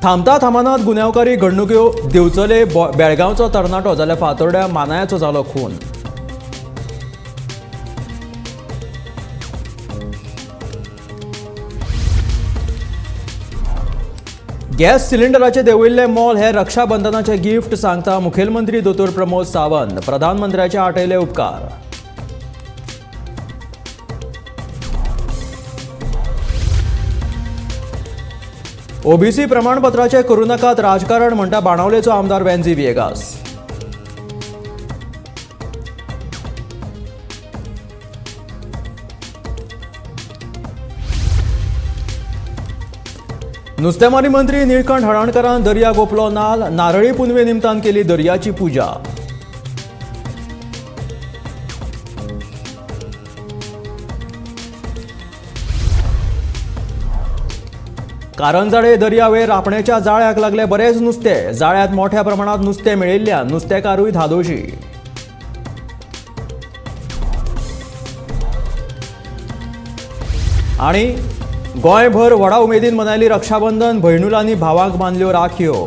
थांबता थांबनात गुन्यांवकारी घडणुक्यो दिवचले बेळगांवचो तरणाटो जाल्यार फातोर्ड्या मानायाचो जालो खून। गॅस सिलिंडराचे देंवयल्लें मोल हे रक्षाबंधनाचे गिफ्ट सांगता मुखेलमंत्री दोतोर प्रमोद सावंत। प्रधानमंत्र्याचे आटयले उपकार। ओबीसी प्रमाणपत्राचे करू नाकात राजकारण म्हणटा बाणावलेचो आमदार वेन्झी विएगास। नुस्तेमारी मंत्री निळकंठ हळर्णकरान दर्या गोपलो नारळी पुनवे निमतान केली दर्याची पुजा। कारंजाळे दर्यावेर रापणेच्या जाळ्याक लागले बरेच नुस्ते। जाळ्यात मोठ्या प्रमाणात नुस्तें मेळिल्ल्यान नुस्तेकारूय धादोशी। आणि गोंयभर व्हडा उमेदीन मनायली रक्षाबंधन। भयणुलांनी भावांक बांदल्यो राखयो।